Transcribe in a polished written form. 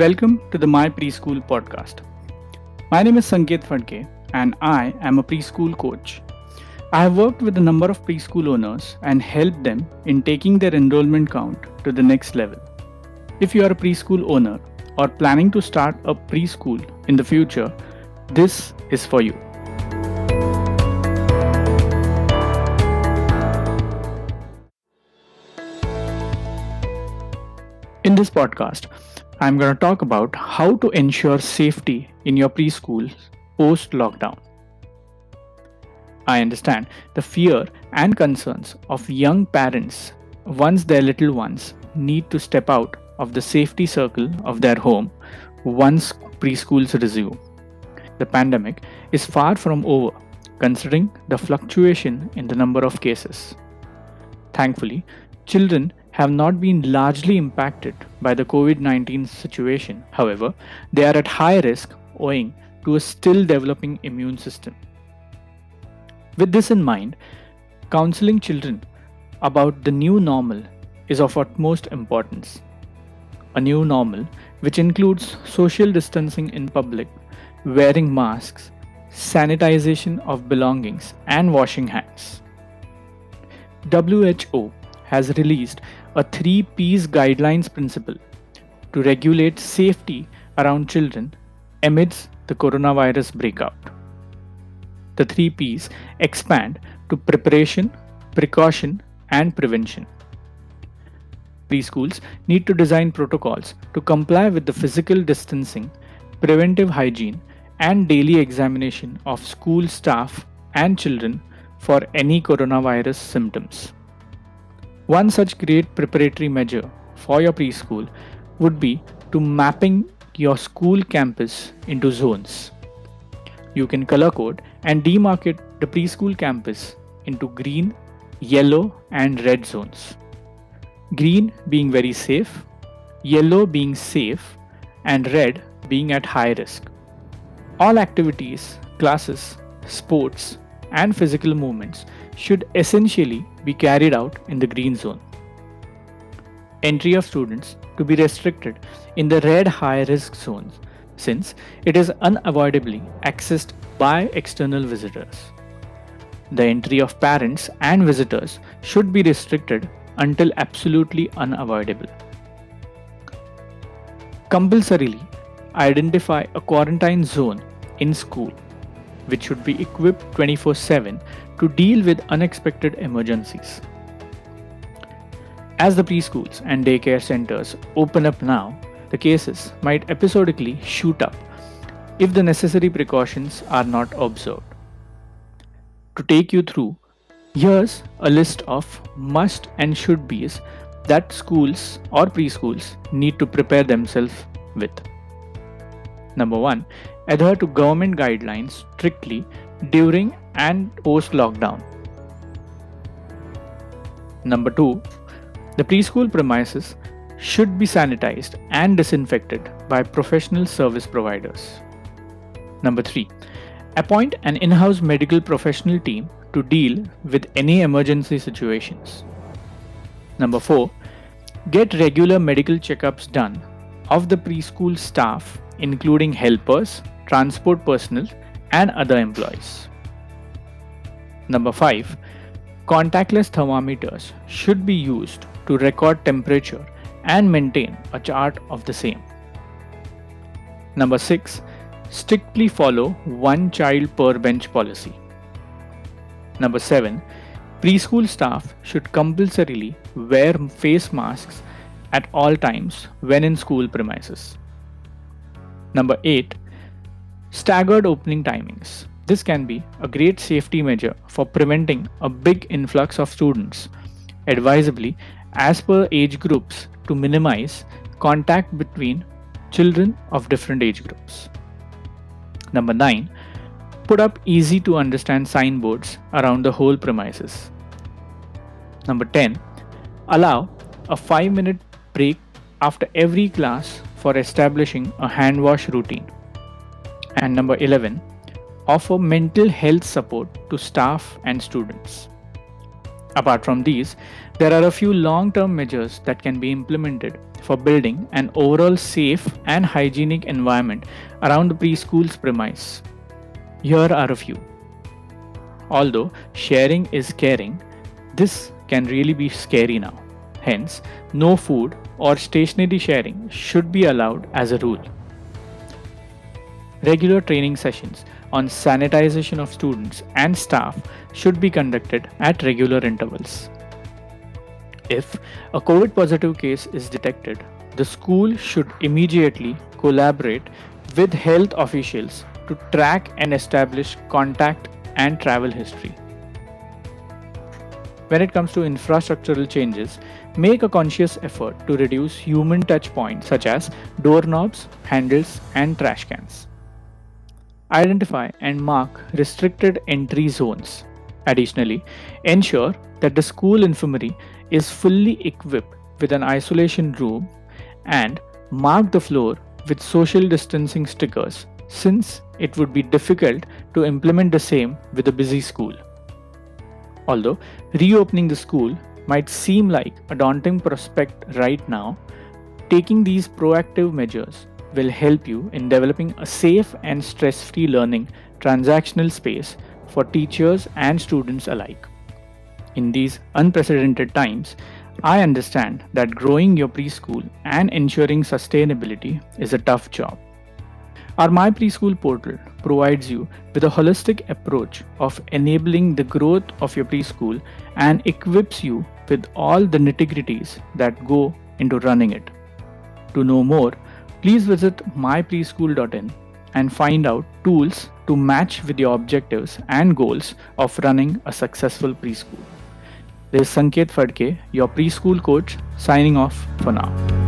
Welcome to the MyPreschool Podcast. My name is Sanket Phadke and I am a preschool coach. I have worked with a number of preschool owners and helped them in taking their enrollment count to the next level. If you are a preschool owner or planning to start a preschool in the future, this is for you. In this podcast, I'm going to talk about how to ensure safety in your preschool post-lockdown. I understand the fear and concerns of young parents once their little ones need to step out of the safety circle of their home once preschools resume. The pandemic is far from over, considering the fluctuation in the number of cases. Thankfully, children have not been largely impacted by the COVID-19 situation. However, they are at high risk owing to a still developing immune system. With this in mind, counseling children about the new normal is of utmost importance. A new normal which includes social distancing in public, wearing masks, sanitization of belongings, and washing hands. WHO has released a 3 P's guidelines principle to regulate safety around children amidst the coronavirus breakout. The 3 P's expand to preparation, precaution, and prevention. Preschools need to design protocols to comply with the physical distancing, preventive hygiene, and daily examination of school staff and children for any coronavirus symptoms. One such great preparatory measure for your preschool would be to mapping your school campus into zones. You can color code and demarcate the preschool campus into green, yellow, and red zones. Green being very safe, yellow being safe, and red being at high risk. All activities, classes, sports, and physical movements should essentially be carried out in the green zone. Entry of students to be restricted in the red high risk zones since it is unavoidably accessed by external visitors. The entry of parents and visitors should be restricted until absolutely unavoidable. Compulsorily identify a quarantine zone in school which should be equipped 24/7 to deal with unexpected emergencies. As the preschools and daycare centers open up now, the cases might episodically shoot up if the necessary precautions are not observed. To take you through, here's a list of must and should be's that schools or preschools need to prepare themselves with. Number 1. Adhere to government guidelines strictly during and post-lockdown. Number 2. The preschool premises should be sanitized and disinfected by professional service providers. Number 3. Appoint an in-house medical professional team to deal with any emergency situations. Number 4. Get regular medical checkups done of the preschool staff, including helpers, transport personnel, and other employees. Number 5. Contactless thermometers should be used to record temperature and maintain a chart of the same. Number 6. Strictly follow one child per bench policy. Number 7. Preschool staff should compulsorily wear face masks at all times when in school premises. Number 8. Staggered opening timings. This can be a great safety measure for preventing a big influx of students, advisably as per age groups to minimize contact between children of different age groups. Number 9. Put up easy to understand signboards around the whole premises. Number 10. Allow a 5-minute break after every class for establishing a hand wash routine. And number 11. Offer mental health support to staff and students. Apart from these, there are a few long term measures that can be implemented for building an overall safe and hygienic environment around the preschool's premise. Here are a few. Although sharing is caring, this can really be scary now. Hence, no food or stationery sharing should be allowed as a rule. Regular training sessions on sanitization of students and staff should be conducted at regular intervals. If a COVID positive case is detected, the school should immediately collaborate with health officials to track and establish contact and travel history. When it comes to infrastructural changes, make a conscious effort to reduce human touch points such as doorknobs, handles, and trash cans. Identify and mark restricted entry zones. Additionally, ensure that the school infirmary is fully equipped with an isolation room and mark the floor with social distancing stickers, since it would be difficult to implement the same with a busy school. Although reopening the school might seem like a daunting prospect right now, taking these proactive measures will help you in developing a safe and stress free learning transactional space for teachers and students alike. In these unprecedented times, I understand that growing your preschool and ensuring sustainability is a tough job. Our MyPreschool portal provides you with a holistic approach of enabling the growth of your preschool and equips you with all the nitty-gritties that go into running it. To know more, please visit mypreschool.in and find out tools to match with your objectives and goals of running a successful preschool. This is Sanket Phadke, your preschool coach, signing off for now.